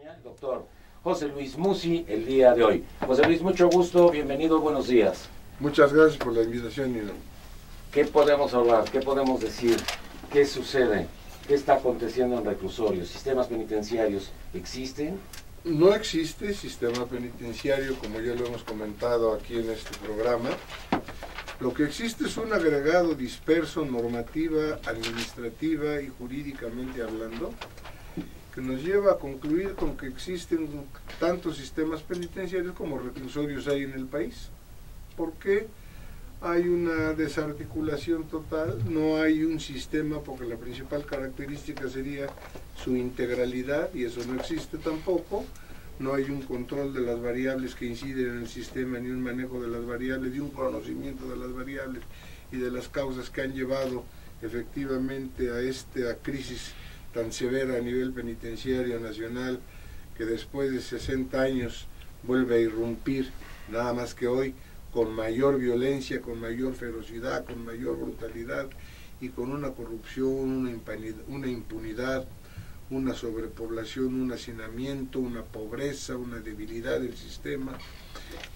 El doctor José Luis Musi el día de hoy. José Luis, mucho gusto, bienvenido, buenos días. Muchas gracias por la invitación, Nino. ¿Qué podemos hablar? ¿Qué podemos decir? ¿Qué sucede? ¿Qué está aconteciendo en reclusorios? ¿Sistemas penitenciarios existen? No existe sistema penitenciario, como ya lo hemos comentado aquí en este programa. Lo que existe es un agregado disperso, normativa, administrativa y jurídicamente hablando, que nos lleva a concluir con que existen tantos sistemas penitenciarios como reclusorios hay en el país. ¿Por qué? Hay una desarticulación total, no hay un sistema, porque la principal característica sería su integralidad, y eso no existe tampoco. No hay un control de las variables que inciden en el sistema, ni un manejo de las variables, ni un conocimiento de las variables y de las causas que han llevado efectivamente a esta crisis tan severa a nivel penitenciario nacional, que después de 60 años vuelve a irrumpir, nada más que hoy con mayor violencia, con mayor ferocidad, con mayor brutalidad y con una corrupción, una impunidad, una sobrepoblación, un hacinamiento, una pobreza, una debilidad del sistema,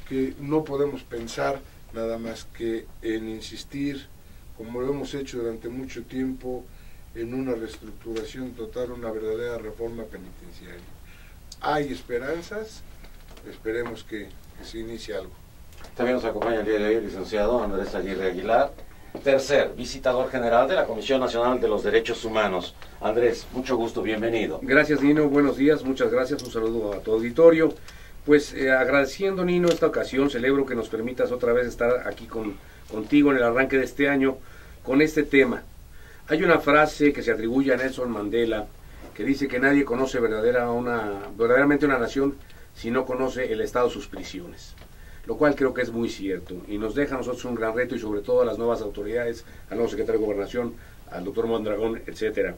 que no podemos pensar nada más que en insistir, como lo hemos hecho durante mucho tiempo, en una reestructuración total, una verdadera reforma penitenciaria. Hay esperanzas, esperemos que se inicie algo. También nos acompaña el día de hoy el licenciado Andrés Aguirre Aguilar, tercer visitador general de la Comisión Nacional de los Derechos Humanos. Andrés, mucho gusto, bienvenido. Gracias, Nino, buenos días, muchas gracias, un saludo a tu auditorio. Pues agradeciendo, Nino, esta ocasión, celebro que nos permitas otra vez estar aquí contigo en el arranque de este año con este tema. Hay una frase que se atribuye a Nelson Mandela que dice que nadie conoce verdaderamente una nación si no conoce el estado de sus prisiones, lo cual creo que es muy cierto y nos deja a nosotros un gran reto, y sobre todo a las nuevas autoridades, al nuevo secretario de Gobernación, al doctor Mondragón, etcétera.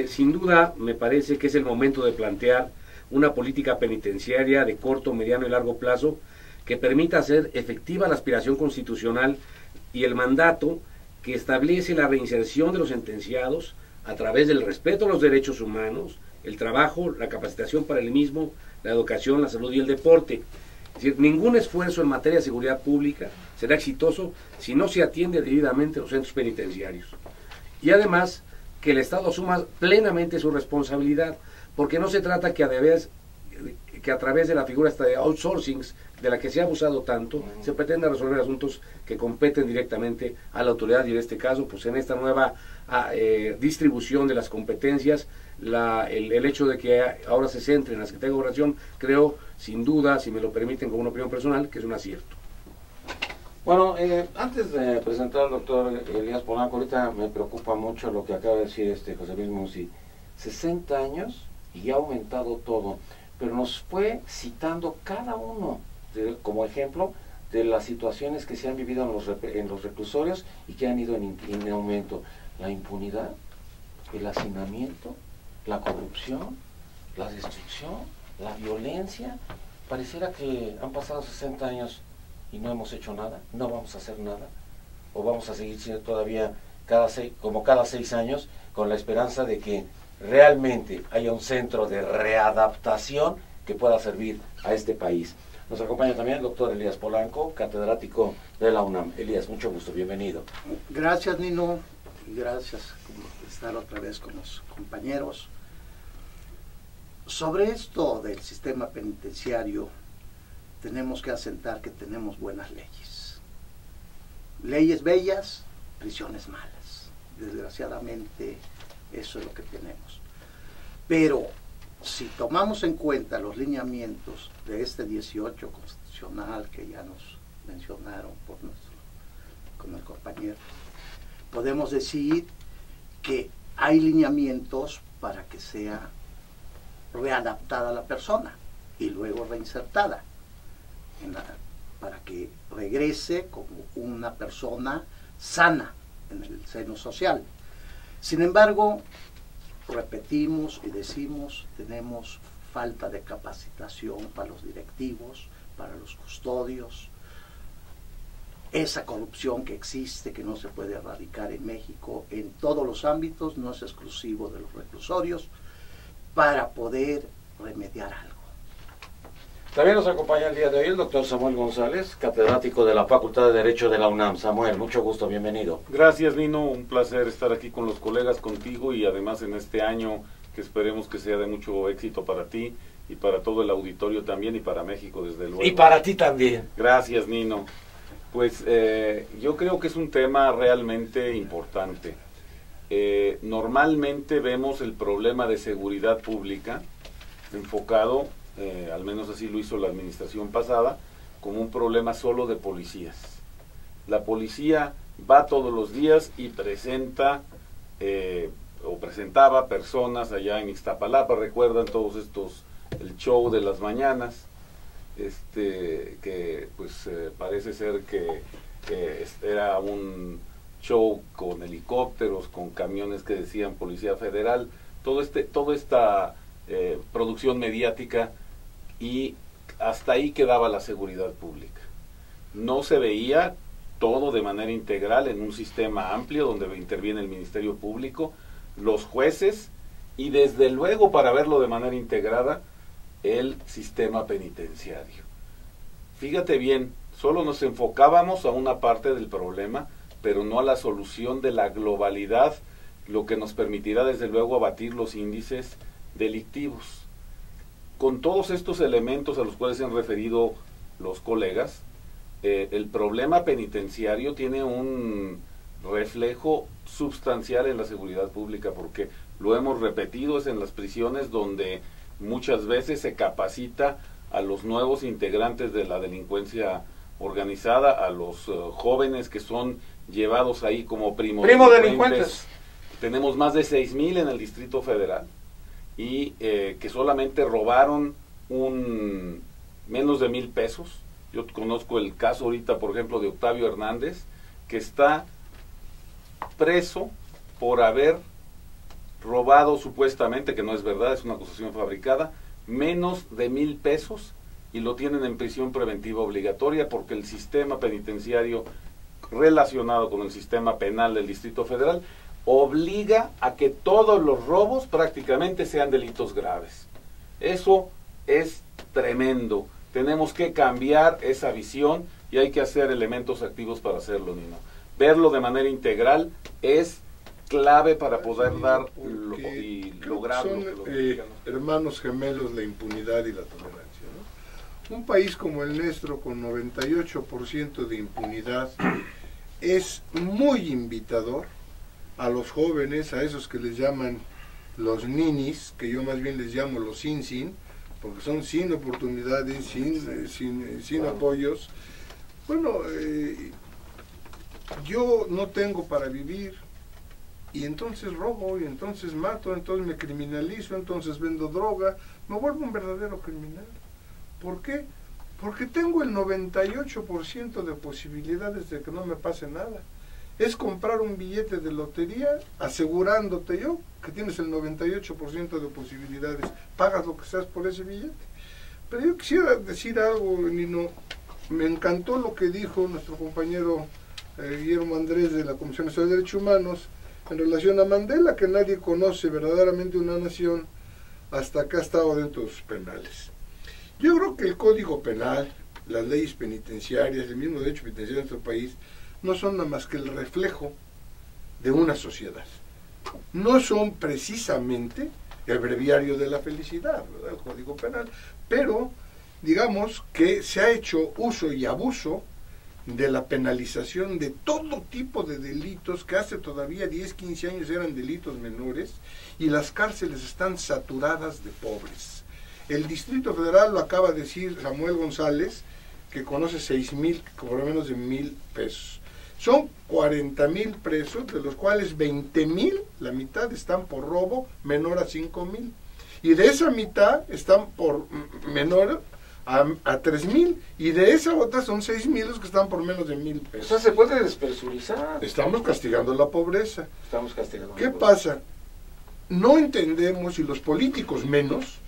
Sin duda me parece que es el momento de plantear una política penitenciaria de corto, mediano y largo plazo que permita hacer efectiva la aspiración constitucional y el mandato que establece la reinserción de los sentenciados a través del respeto a los derechos humanos, el trabajo, la capacitación para el mismo, la educación, la salud y el deporte. Es decir, ningún esfuerzo en materia de seguridad pública será exitoso si no se atiende debidamente a los centros penitenciarios. Y además, que el Estado asuma plenamente su responsabilidad, porque no se trata que a través de la figura esta de outsourcing, de la que se ha abusado tanto, se pretenda resolver asuntos que competen directamente a la autoridad, y en este caso, pues en esta nueva distribución de las competencias, el hecho de que ahora se centre en la Secretaría de Gobernación, creo, sin duda, si me lo permiten como una opinión personal, que es un acierto. Bueno, antes de presentar al doctor Elías Polanco, ahorita me preocupa mucho lo que acaba de decir José Luis Musi. 60 años y ha aumentado todo, pero nos fue citando cada uno como ejemplo de las situaciones que se han vivido en los reclusorios y que han ido en aumento. La impunidad, el hacinamiento, la corrupción, la destrucción, la violencia. Pareciera que han pasado 60 años y no hemos hecho nada, no vamos a hacer nada, o vamos a seguir siendo todavía cada 6 años con la esperanza de que realmente haya un centro de readaptación que pueda servir a este país. Nos acompaña también el doctor Elías Polanco, catedrático de la UNAM. Elías, mucho gusto, bienvenido. Gracias, Nino, y gracias por estar otra vez con los compañeros. Sobre esto del sistema penitenciario, tenemos que asentar que tenemos buenas leyes. Leyes bellas, prisiones malas. Desgraciadamente, eso es lo que tenemos. Pero si tomamos en cuenta los lineamientos de este 18 constitucional que ya nos mencionaron con el compañero, podemos decir que hay lineamientos para que sea readaptada la persona y luego reinsertada, para que regrese como una persona sana en el seno social. Sin embargo, repetimos y decimos, tenemos falta de capacitación para los directivos, para los custodios, esa corrupción que existe, que no se puede erradicar en México en todos los ámbitos, no es exclusivo de los reclusorios, para poder remediar algo. También nos acompaña el día de hoy el doctor Samuel González, catedrático de la Facultad de Derecho de la UNAM. Samuel, mucho gusto, bienvenido. Gracias, Nino, un placer estar aquí con los colegas, contigo, y además en este año que esperemos que sea de mucho éxito para ti y para todo el auditorio también, y para México desde luego. Y para ti también. Gracias, Nino. Pues yo creo que es un tema realmente importante. Normalmente vemos el problema de seguridad pública enfocado, al menos así lo hizo la administración pasada, como un problema solo de policías. La policía va todos los días y presenta o presentaba personas allá en Ixtapalapa, recuerdan todos estos, el show de las mañanas, que pues parece ser que era un show con helicópteros, con camiones que decían Policía Federal, toda esta producción mediática, y hasta ahí quedaba la seguridad pública. No se veía todo de manera integral en un sistema amplio donde interviene el Ministerio Público, los jueces y desde luego, para verlo de manera integrada, el sistema penitenciario. Fíjate bien, solo nos enfocábamos a una parte del problema, pero no a la solución de la globalidad, lo que nos permitirá desde luego abatir los índices delictivos. Con todos estos elementos a los cuales se han referido los colegas, el problema penitenciario tiene un reflejo sustancial en la seguridad pública, porque lo hemos repetido, es en las prisiones donde muchas veces se capacita a los nuevos integrantes de la delincuencia organizada, a los jóvenes que son llevados ahí como primo delincuentes. Tenemos más de 6,000 en el Distrito Federal, y que solamente robaron menos de 1,000 pesos. Yo conozco el caso ahorita, por ejemplo, de Octavio Hernández, que está preso por haber robado supuestamente, que no es verdad, es una acusación fabricada, menos de 1,000 pesos, y lo tienen en prisión preventiva obligatoria porque el sistema penitenciario relacionado con el sistema penal del Distrito Federal obliga a que todos los robos prácticamente sean delitos graves. Eso es tremendo. Tenemos que cambiar esa visión y hay que hacer elementos activos para hacerlo, Nino. Verlo de manera integral es clave para poder dar y lograr son, hermanos gemelos la impunidad y la tolerancia, ¿no? Un país como el nuestro, con 98% de impunidad, es muy invitador a los jóvenes, a esos que les llaman los ninis, que yo más bien les llamo los sin, porque son sin oportunidades, sin apoyos. Bueno, yo no tengo para vivir, y entonces robo, y entonces mato, entonces me criminalizo, entonces vendo droga, me vuelvo un verdadero criminal. ¿Por qué? Porque tengo el 98% de posibilidades de que no me pase nada. Es comprar un billete de lotería asegurándote yo que tienes el 98% de posibilidades. Pagas lo que seas por ese billete. Pero yo quisiera decir algo, Nino. Me encantó lo que dijo nuestro compañero Guillermo Andrés de la Comisión Nacional de Derechos Humanos en relación a Mandela, que nadie conoce verdaderamente una nación hasta que ha estado dentro de sus penales. Yo creo que el Código Penal, las leyes penitenciarias, el mismo derecho penitenciario de nuestro país, no son nada más que el reflejo de una sociedad. No son precisamente el breviario de la felicidad, ¿verdad? El Código Penal, pero digamos que se ha hecho uso y abuso de la penalización de todo tipo de delitos que hace todavía 10, 15 años eran delitos menores, y las cárceles están saturadas de pobres. El Distrito Federal, lo acaba de decir Samuel González, que conoce 6,000, por lo menos de 1,000 pesos. Son 40,000 presos, de los cuales 20,000, la mitad, están por robo menor a 5,000. Y de esa mitad están por menor a 3,000. Y de esa otra son 6,000 los que están por menos de 1,000 pesos. O sea, se puede despresurizar. Estamos castigando la pobreza. Estamos castigando. ¿Qué pasa? No entendemos, y los políticos menos,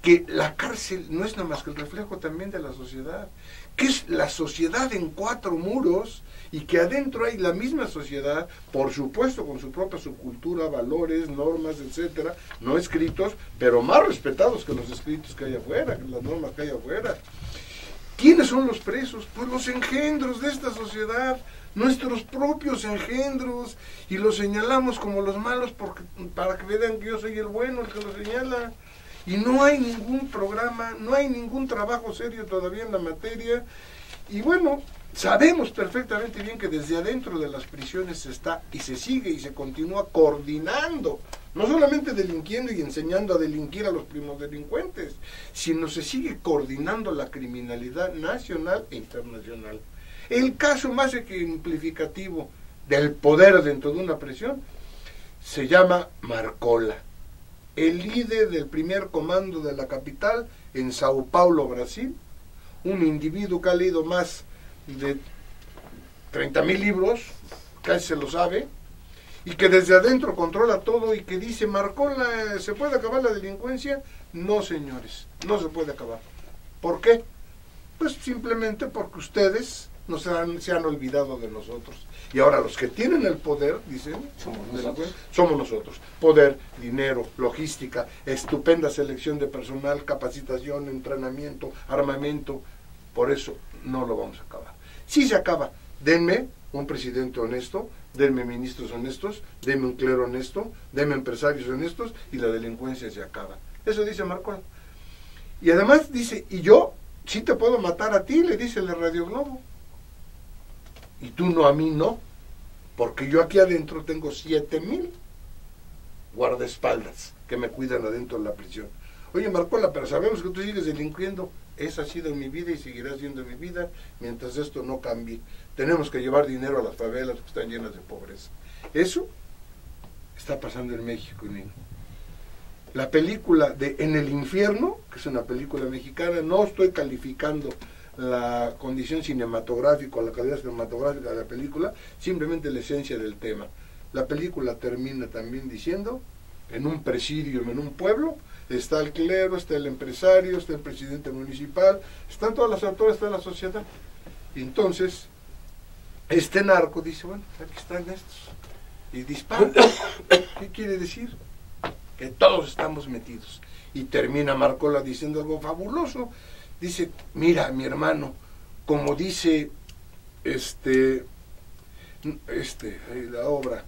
que la cárcel no es nada más que el reflejo también de la sociedad, que es la sociedad en 4 muros, y que adentro hay la misma sociedad, por supuesto con su propia subcultura, valores, normas, etcétera, no escritos, pero más respetados que los escritos que hay afuera, que las normas que hay afuera. ¿Quiénes son los presos? Pues los engendros de esta sociedad, nuestros propios engendros, y los señalamos como los malos para que vean que yo soy el bueno, el que los señala. Y no hay ningún programa, no hay ningún trabajo serio todavía en la materia. Y bueno, sabemos perfectamente bien que desde adentro de las prisiones se está y se sigue y se continúa coordinando, no solamente delinquiendo y enseñando a delinquir a los primos delincuentes, sino se sigue coordinando la criminalidad nacional e internacional. El caso más ejemplificativo del poder dentro de una prisión se llama Marcola, el líder del primer comando de la capital en Sao Paulo, Brasil, un individuo que ha leído más de 30,000 libros, casi se lo sabe, y que desde adentro controla todo, y que dice, Marcola, ¿se puede acabar la delincuencia? No, señores, no se puede acabar. ¿Por qué? Pues simplemente porque ustedes se han olvidado de nosotros. Y ahora los que tienen el poder, dicen, somos nosotros. Poder, dinero, logística, estupenda selección de personal, capacitación, entrenamiento, armamento. Por eso no lo vamos a acabar. Si se acaba, denme un presidente honesto, denme ministros honestos, denme un clero honesto, denme empresarios honestos, y la delincuencia se acaba. Eso dice Marcola. Y además dice, y yo sí te puedo matar a ti, le dice la Radio Globo. Y tú no, a mí no, porque yo aquí adentro tengo 7,000 guardaespaldas que me cuidan adentro de la prisión. Oye, Marcola, pero sabemos que tú sigues delinquiendo. Esa ha sido mi vida y seguirá siendo mi vida mientras esto no cambie. Tenemos que llevar dinero a las favelas que están llenas de pobreza. Eso está pasando en México, Nino. La película de En el Infierno, que es una película mexicana, no estoy calificando la condición cinematográfica o la calidad cinematográfica de la película, simplemente la esencia del tema. La película termina también diciendo, en un presidio, en un pueblo, está el clero, está el empresario, está el presidente municipal, están todas las autoridades de la sociedad. Y entonces, este narco dice, bueno, aquí están estos, y dispara. ¿Qué quiere decir? Que todos estamos metidos. Y termina Marcola diciendo algo fabuloso. Dice, mira, mi hermano, como dice la obra,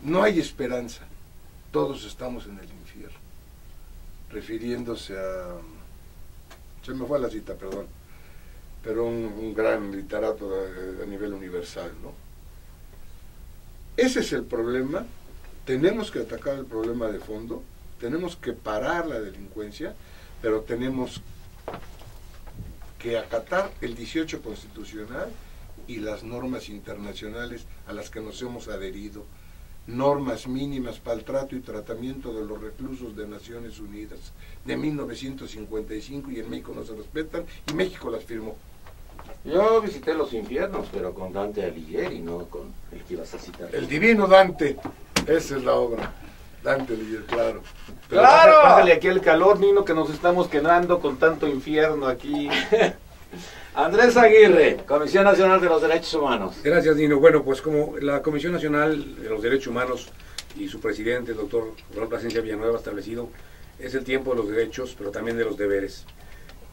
no hay esperanza, todos estamos en el infierno. Refiriéndose a, se me fue la cita, perdón, pero un gran literato a nivel universal, ¿no? Ese es el problema. Tenemos que atacar el problema de fondo, tenemos que parar la delincuencia, pero tenemos que acatar el 18 constitucional y las normas internacionales a las que nos hemos adherido, normas mínimas para el trato y tratamiento de los reclusos de Naciones Unidas de 1955, y en México no se respetan, y México las firmó. Yo visité los infiernos, pero con Dante Alighieri, no con el que ibas a citar. El divino Dante, esa es la obra. Dante Alighieri, claro. Pero ¡claro! Bájale aquí el calor, Nino, que nos estamos quedando con tanto infierno aquí. Andrés Aguirre, Comisión Nacional de los Derechos Humanos. Gracias, Nino. Bueno, pues como la Comisión Nacional de los Derechos Humanos y su presidente, el doctor Raúl Plasencia Villanueva, ha establecido, es el tiempo de los derechos, pero también de los deberes.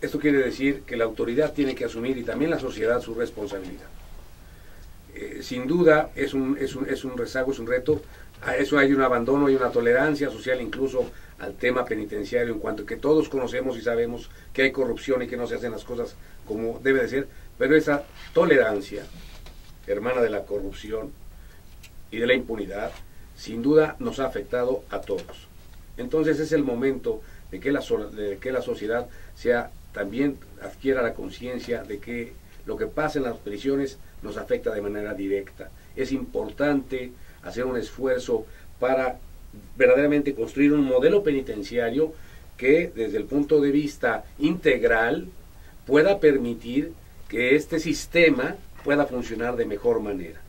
Esto quiere decir que la autoridad tiene que asumir, y también la sociedad, su responsabilidad. Sin duda es un rezago, es un reto. A eso hay un abandono, hay una tolerancia social incluso al tema penitenciario, en cuanto a que todos conocemos y sabemos que hay corrupción y que no se hacen las cosas como debe de ser, pero esa tolerancia, hermana de la corrupción y de la impunidad, sin duda nos ha afectado a todos. Entonces es el momento de que la sociedad también adquiera la conciencia de que lo que pasa en las prisiones nos afecta de manera directa. Es importante hacer un esfuerzo para verdaderamente construir un modelo penitenciario que desde el punto de vista integral pueda permitir que este sistema pueda funcionar de mejor manera.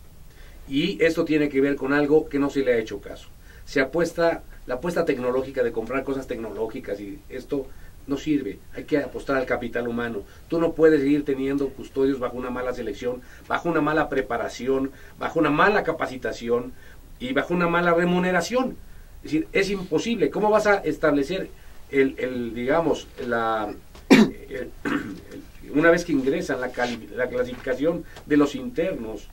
Y esto tiene que ver con algo que no se le ha hecho caso. Se apuesta la apuesta tecnológica de comprar cosas tecnológicas, y esto no sirve. Hay que apostar al capital humano. Tú no puedes seguir teniendo custodios bajo una mala selección, bajo una mala preparación, bajo una mala capacitación y bajo una mala remuneración. Es decir, es imposible. ¿Cómo vas a establecer una vez que ingresan la clasificación de los internos,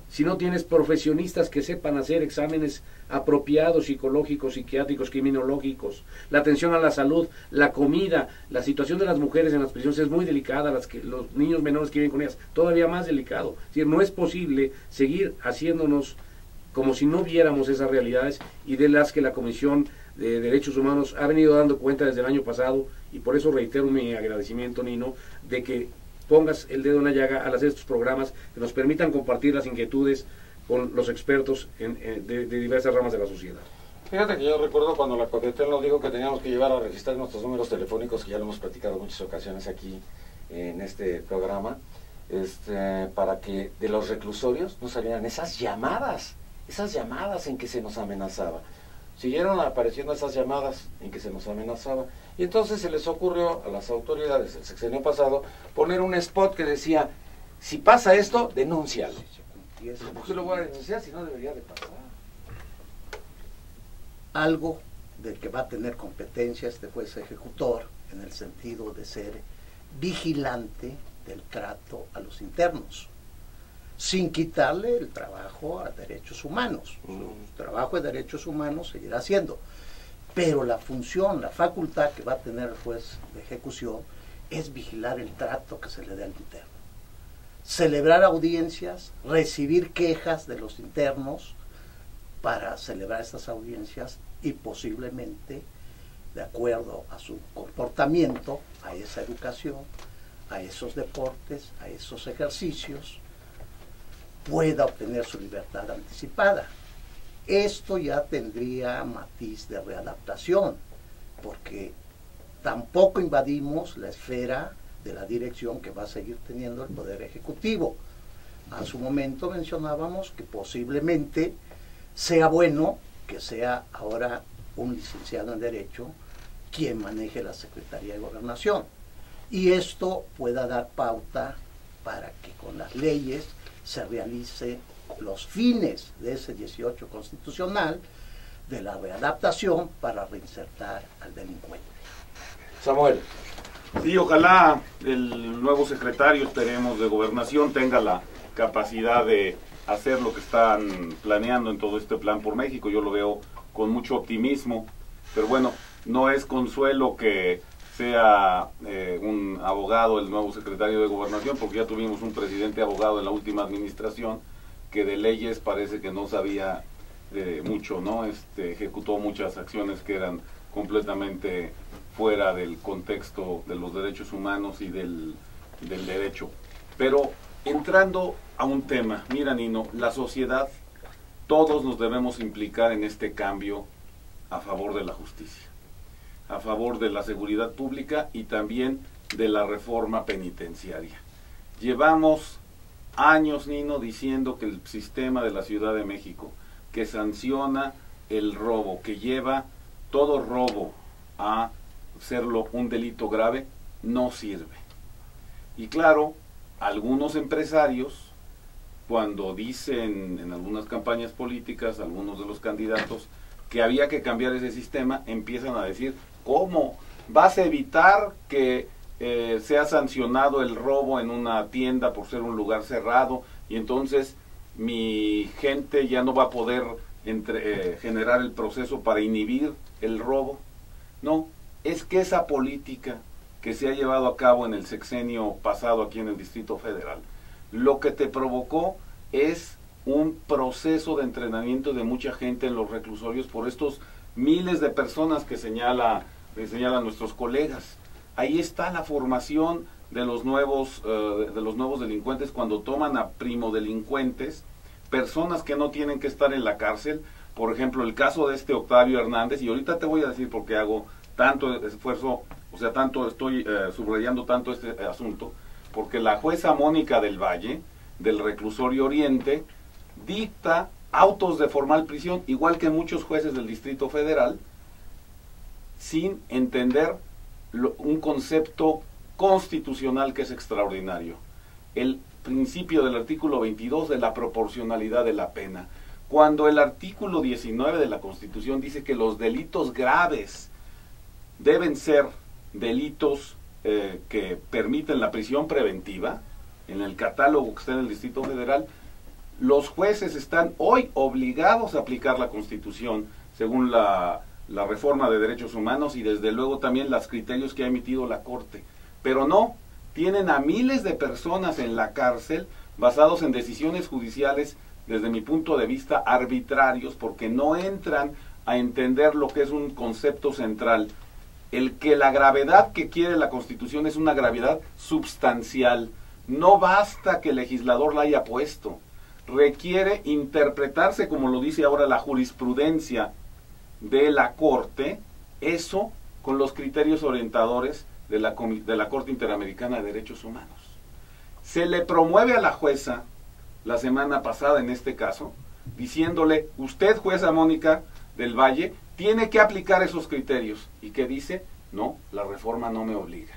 si no tienes profesionistas que sepan hacer exámenes apropiados, psicológicos, psiquiátricos, criminológicos, la atención a la salud, la comida, la situación de las mujeres en las prisiones es muy delicada, los niños menores que viven con ellas, todavía más delicado? Es decir, no es posible seguir haciéndonos como si no viéramos esas realidades, y de las que la Comisión de Derechos Humanos ha venido dando cuenta desde el año pasado, y por eso reitero mi agradecimiento, Nino, de que pongas el dedo en la llaga al hacer estos programas que nos permitan compartir las inquietudes con los expertos de diversas ramas de la sociedad. Fíjate que yo recuerdo cuando la CONDETEL nos dijo que teníamos que llevar a registrar nuestros números telefónicos, que ya lo hemos platicado en muchas ocasiones aquí en este programa, para que de los reclusorios no salieran esas llamadas en que se nos amenazaba. Siguieron apareciendo esas llamadas en que se nos amenazaba, y entonces se les ocurrió a las autoridades el sexenio pasado poner un spot que decía: si pasa esto, denúncialo. ¿Por qué lo voy a denunciar si no debería de pasar? Algo del que va a tener competencia este juez ejecutor, en el sentido de ser vigilante del trato a los internos, sin quitarle el trabajo a derechos humanos. Su trabajo de derechos humanos seguirá haciendo, pero la función, la facultad que va a tener el juez de ejecución es vigilar el trato que se le dé al interno, celebrar audiencias, recibir quejas de los internos para celebrar estas audiencias y posiblemente, de acuerdo a su comportamiento, a esa educación, a esos deportes, a esos ejercicios, pueda obtener su libertad anticipada. Esto ya tendría matiz de readaptación, porque tampoco invadimos la esfera de la dirección que va a seguir teniendo el Poder Ejecutivo. A su momento mencionábamos que posiblemente sea bueno que sea ahora un licenciado en Derecho quien maneje la Secretaría de Gobernación, y esto pueda dar pauta para que con las leyes se realice los fines de ese 18 constitucional de la readaptación para reinsertar al delincuente. Samuel. Sí, ojalá el nuevo secretario, esperemos, de Gobernación tenga la capacidad de hacer lo que están planeando en todo este plan por México. Yo lo veo con mucho optimismo, pero bueno, no es consuelo que sea un abogado el nuevo secretario de Gobernación, porque ya tuvimos un presidente abogado en la última administración que de leyes parece que no sabía mucho, ¿no? Ejecutó muchas acciones que eran completamente fuera del contexto de los derechos humanos y del derecho. Pero entrando a un tema, mira, Nino, la sociedad, todos nos debemos implicar en este cambio a favor de la justicia, a favor de la seguridad pública y también de la reforma penitenciaria. Llevamos años, Nino, diciendo que el sistema de la Ciudad de México, que sanciona el robo, que lleva todo robo a serlo un delito grave, no sirve. Y claro, algunos empresarios, cuando dicen en algunas campañas políticas, algunos de los candidatos, que había que cambiar ese sistema, empiezan a decir: ¿cómo vas a evitar que sea sancionado el robo en una tienda por ser un lugar cerrado, y entonces mi gente ya no va a poder generar el proceso para inhibir el robo? No, es que esa política que se ha llevado a cabo en el sexenio pasado aquí en el Distrito Federal, lo que te provocó es un proceso de entrenamiento de mucha gente en los reclusorios por estos miles de personas que señalan nuestros colegas. Ahí está la formación de los nuevos delincuentes, cuando toman a primodelincuentes, personas que no tienen que estar en la cárcel. Por ejemplo, el caso de Octavio Hernández, y ahorita te voy a decir por qué hago tanto esfuerzo, o sea, tanto estoy subrayando tanto este asunto, porque la jueza Mónica del Valle, del Reclusorio Oriente, dicta autos de formal prisión, igual que muchos jueces del Distrito Federal, sin entender un concepto constitucional que es extraordinario. El principio del artículo 22 de la proporcionalidad de la pena. Cuando el artículo 19 de la Constitución dice que los delitos graves deben ser delitos que permiten la prisión preventiva, en el catálogo que está en el Distrito Federal, los jueces están hoy obligados a aplicar la Constitución según la reforma de derechos humanos y desde luego también los criterios que ha emitido la Corte. Pero no, tienen a miles de personas en la cárcel basados en decisiones judiciales, desde mi punto de vista, arbitrarios, porque no entran a entender lo que es un concepto central. El que la gravedad que quiere la Constitución es una gravedad substancial. No basta que el legislador la haya puesto. Requiere interpretarse, como lo dice ahora la jurisprudencia de la Corte, eso con los criterios orientadores de la Corte Interamericana de Derechos Humanos. Se le promueve a la jueza la semana pasada en este caso, diciéndole, usted, jueza Mónica del Valle, tiene que aplicar esos criterios. ¿Y qué dice? No, la reforma no me obliga.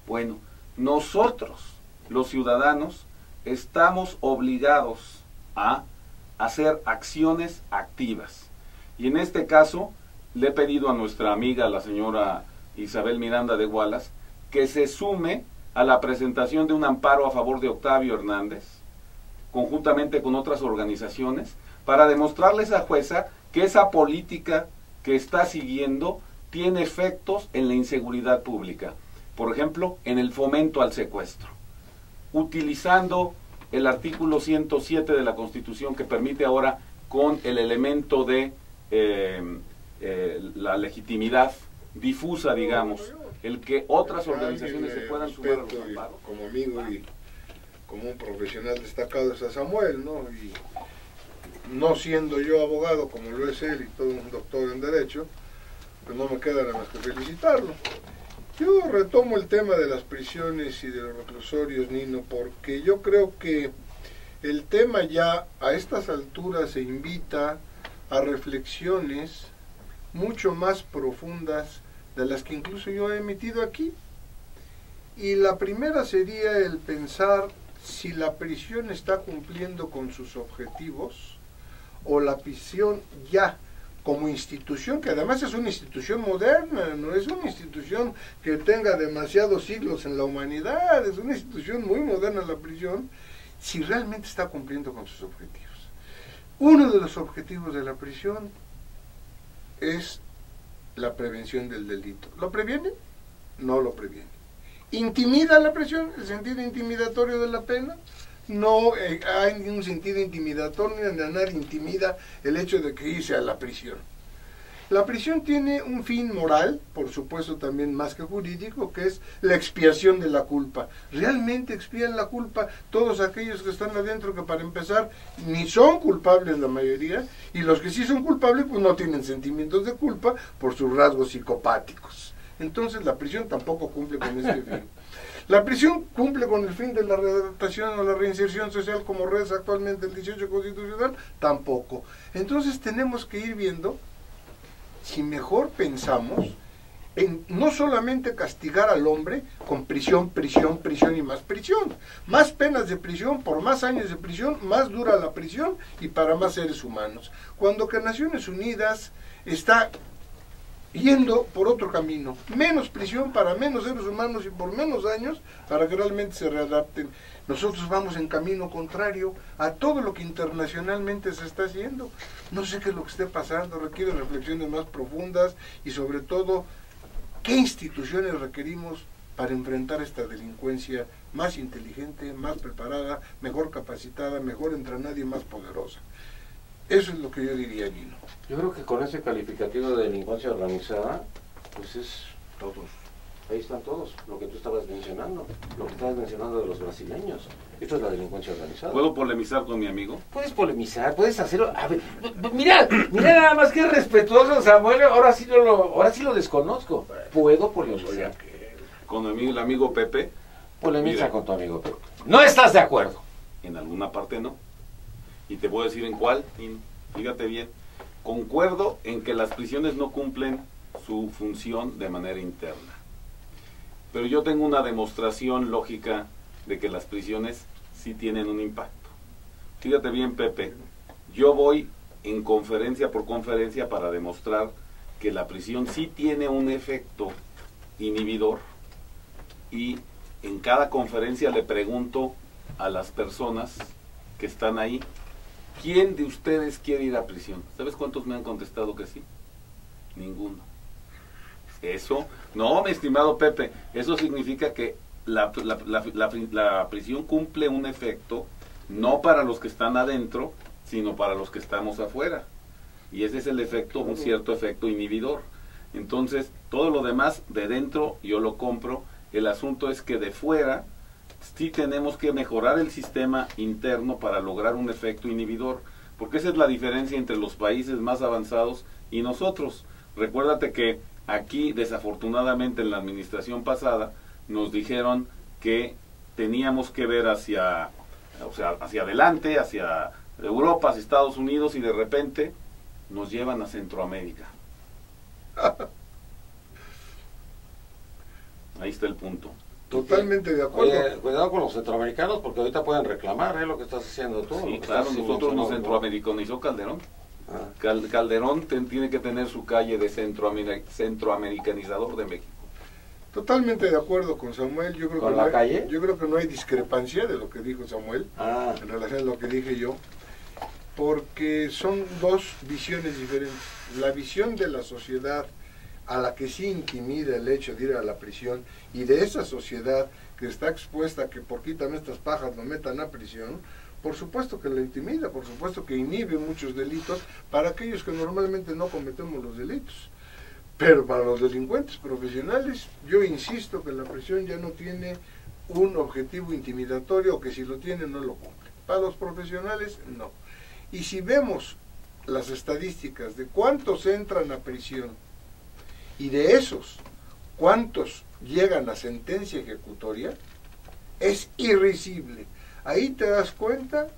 Bueno, nosotros, los ciudadanos, estamos obligados a hacer acciones activas. Y en este caso, le he pedido a nuestra amiga, la señora Isabel Miranda de Wallace, que se sume a la presentación de un amparo a favor de Octavio Hernández, conjuntamente con otras organizaciones, para demostrarle a esa jueza que esa política que está siguiendo tiene efectos en la inseguridad pública. Por ejemplo, en el fomento al secuestro, utilizando el artículo 107 de la Constitución, que permite ahora, con el elemento de la legitimidad difusa, digamos, el que otras organizaciones se puedan sumar a los amparos. Como amigo y como un profesional destacado es a Samuel, ¿no? Y no siendo yo abogado como lo es él y todo un doctor en Derecho, pues no me queda nada más que felicitarlo. Yo retomo el tema de las prisiones y de los reclusorios, Nino, porque yo creo que el tema ya a estas alturas se invita a reflexiones mucho más profundas de las que incluso yo he emitido aquí. Y la primera sería el pensar si la prisión está cumpliendo con sus objetivos o la prisión ya como institución, que además es una institución moderna, no es una institución que tenga demasiados siglos en la humanidad, es una institución muy moderna la prisión, si realmente está cumpliendo con sus objetivos. Uno de los objetivos de la prisión es la prevención del delito. ¿Lo previene? No lo previene. ¿Intimida la prisión? ¿El sentido intimidatorio de la pena? No hay un sentido intimidatorio, ni a nadie intimida el hecho de que irse a la prisión. La prisión tiene un fin moral, por supuesto también más que jurídico, que es la expiación de la culpa. ¿Realmente expían la culpa todos aquellos que están adentro, que para empezar ni son culpables la mayoría, y los que sí son culpables pues no tienen sentimientos de culpa por sus rasgos psicopáticos? Entonces la prisión tampoco cumple con este fin. La prisión cumple con el fin de la readaptación o la reinserción social como reza actualmente el 18 constitucional, tampoco. Entonces tenemos que ir viendo si mejor pensamos en no solamente castigar al hombre con prisión, prisión, prisión y más prisión. Más penas de prisión, por más años de prisión, más dura la prisión y para más seres humanos. Cuando que Naciones Unidas está yendo por otro camino, menos prisión para menos seres humanos y por menos años para que realmente se readapten. Nosotros vamos en camino contrario a todo lo que internacionalmente se está haciendo. No sé qué es lo que esté pasando, requiere reflexiones más profundas y sobre todo, ¿qué instituciones requerimos para enfrentar esta delincuencia más inteligente, más preparada, mejor capacitada, mejor entrenada y más poderosa? Eso es lo que yo diría, Nino. Yo creo que con ese calificativo de delincuencia organizada, pues es todos. Ahí están todos, lo que tú estabas mencionando, lo que estabas mencionando de los brasileños. Esto es la delincuencia organizada. ¿Puedo polemizar con mi amigo? Puedes polemizar, puedes hacerlo. A ver, mira nada más que respetuoso, Samuel. Ahora sí lo desconozco. Puedo polemizar. Con el amigo Pepe. Polemiza con tu amigo Pepe. ¿No estás de acuerdo? En alguna parte no. Y te voy a decir en cuál. Fíjate bien. Concuerdo en que las prisiones no cumplen su función de manera interna. Pero yo tengo una demostración lógica de que las prisiones sí tienen un impacto. Fíjate bien, Pepe, yo voy en conferencia por conferencia para demostrar que la prisión sí tiene un efecto inhibidor, y en cada conferencia le pregunto a las personas que están ahí, ¿quién de ustedes quiere ir a prisión? ¿Sabes cuántos me han contestado que sí? Ninguno. Eso, no, mi estimado Pepe, eso significa que la prisión cumple un efecto no para los que están adentro, sino para los que estamos afuera. Y ese es el efecto, un cierto efecto inhibidor. Entonces, todo lo demás de dentro yo lo compro. El asunto es que de fuera sí tenemos que mejorar el sistema interno para lograr un efecto inhibidor, porque esa es la diferencia entre los países más avanzados y nosotros. Recuérdate que aquí, desafortunadamente, en la administración pasada, nos dijeron que teníamos que ver hacia adelante, hacia Europa, hacia Estados Unidos, y de repente nos llevan a Centroamérica. Ahí está el punto. Totalmente de acuerdo. Oye, cuidado con los centroamericanos, porque ahorita pueden reclamar lo que estás haciendo tú. Sí, claro, nosotros nos centroamericanizó Calderón. Calderón tiene que tener su calle de centroamericanizador de México. Totalmente de acuerdo con Samuel. Yo creo ¿Con que la no calle? Yo creo que no hay discrepancia de lo que dijo Samuel en relación a lo que dije yo, porque son dos visiones diferentes. La visión de la sociedad a la que sí intimida el hecho de ir a la prisión, y de esa sociedad que está expuesta a que por quítame estas pajas lo metan a prisión, por supuesto que la intimida, por supuesto que inhibe muchos delitos para aquellos que normalmente no cometemos los delitos. Pero para los delincuentes profesionales, yo insisto que la prisión ya no tiene un objetivo intimidatorio, o que si lo tiene no lo cumple. Para los profesionales, no. Y si vemos las estadísticas de cuántos entran a prisión, y de esos, cuántos llegan a sentencia ejecutoria, es irrisible. Ahí te das cuenta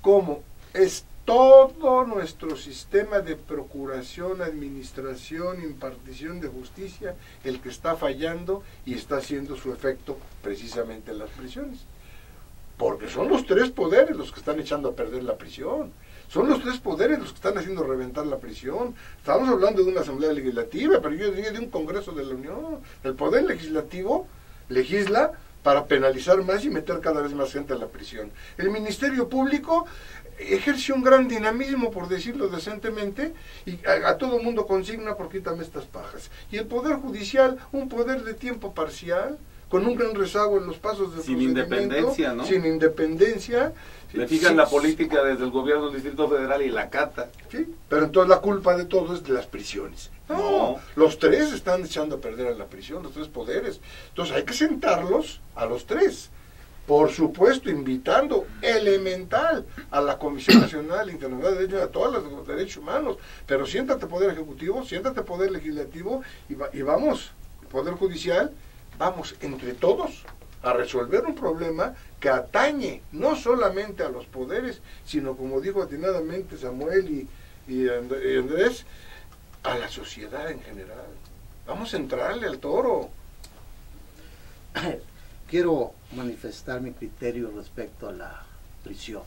cómo es todo nuestro sistema de procuración, administración, impartición de justicia el que está fallando y está haciendo su efecto precisamente en las prisiones. Porque son los tres poderes los que están echando a perder la prisión. Son los tres poderes los que están haciendo reventar la prisión. Estamos hablando de una asamblea legislativa, pero yo diría de un Congreso de la Unión. El poder legislativo legisla para penalizar más y meter cada vez más gente a la prisión. El Ministerio Público ejerce un gran dinamismo, por decirlo decentemente, y a todo mundo consigna por quítame estas pajas. Y el Poder Judicial, un poder de tiempo parcial, con un gran rezago en los pasos de sin independencia, ¿no? Sin independencia. Le fijan la política desde el gobierno del Distrito Federal y la cata. Sí, pero entonces la culpa de todo es de las prisiones. No, los tres están echando a perder a la prisión, los tres poderes. Entonces hay que sentarlos a los tres. Por supuesto, invitando elemental a la Comisión Nacional Internacional de Derechos, a todos los derechos humanos. Pero siéntate Poder Ejecutivo, siéntate Poder Legislativo y vamos, Poder Judicial, vamos entre todos a resolver un problema que atañe no solamente a los poderes, sino, como dijo atinadamente Samuel y Andrés, a la sociedad en general. Vamos a entrarle al toro. Quiero manifestar mi criterio respecto a la prisión.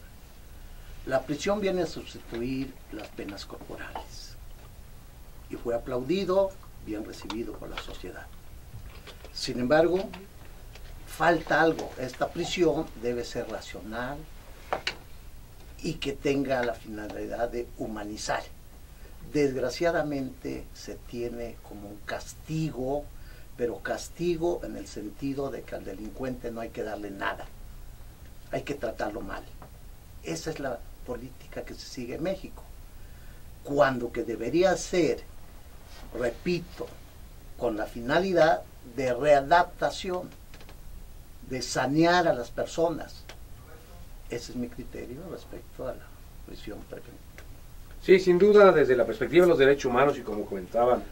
La prisión viene a sustituir las penas corporales y fue aplaudido, bien recibido por la sociedad. Sin embargo, falta algo. Esta prisión debe ser racional y que tenga la finalidad de humanizar. Desgraciadamente se tiene como un castigo, pero castigo en el sentido de que al delincuente no hay que darle nada, hay que tratarlo mal. Esa es la política que se sigue en México, cuando que debería ser, repito, con la finalidad de readaptación, de sanear a las personas. Ese es mi criterio respecto a la prisión preventiva. Sí, sin duda, desde la perspectiva de los derechos humanos, y como comentaban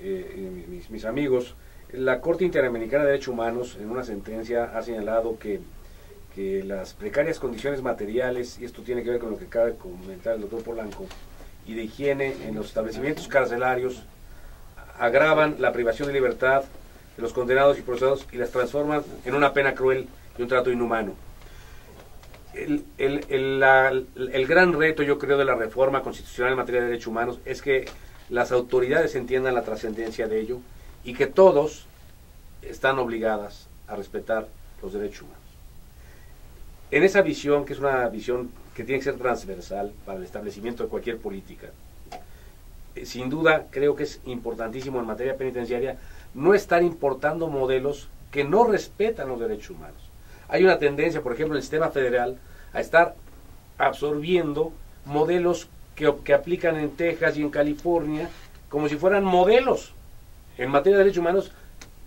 mis amigos, la Corte Interamericana de Derechos Humanos en una sentencia ha señalado que las precarias condiciones materiales, y esto tiene que ver con lo que acaba de comentar el doctor Polanco, y de higiene en los establecimientos carcelarios agravan la privación de libertad de los condenados y procesados y las transforman en una pena cruel y un trato inhumano. El gran reto, yo creo, de la reforma constitucional en materia de derechos humanos es que las autoridades entiendan la trascendencia de ello y que todos están obligadas a respetar los derechos humanos. En esa visión, que es una visión que tiene que ser transversal para el establecimiento de cualquier política, sin duda creo que es importantísimo en materia penitenciaria no estar importando modelos que no respetan los derechos humanos. Hay una tendencia, por ejemplo, en el sistema federal a estar absorbiendo modelos que aplican en Texas y en California como si fueran modelos en materia de derechos humanos,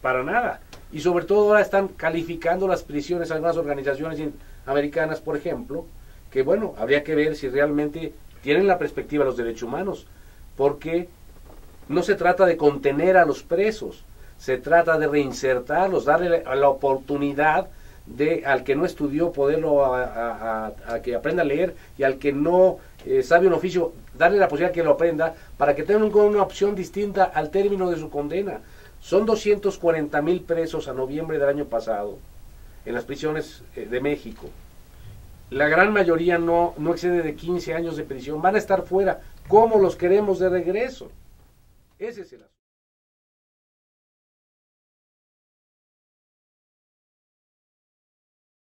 para nada. Y sobre todo ahora están calificando las prisiones, algunas organizaciones americanas, por ejemplo, que bueno, habría que ver si realmente tienen la perspectiva de los derechos humanos, porque no se trata de contener a los presos, se trata de reinsertarlos, darle la oportunidad de al que no estudió poderlo a que aprenda a leer, y al que no sabe un oficio darle la posibilidad que lo aprenda para que tengan una opción distinta al término de su condena. Son 240,000 presos a noviembre del año pasado en las prisiones de México. La gran mayoría no excede de 15 años de prisión, van a estar fuera. ¿Cómo los queremos de regreso? Ese es el asunto.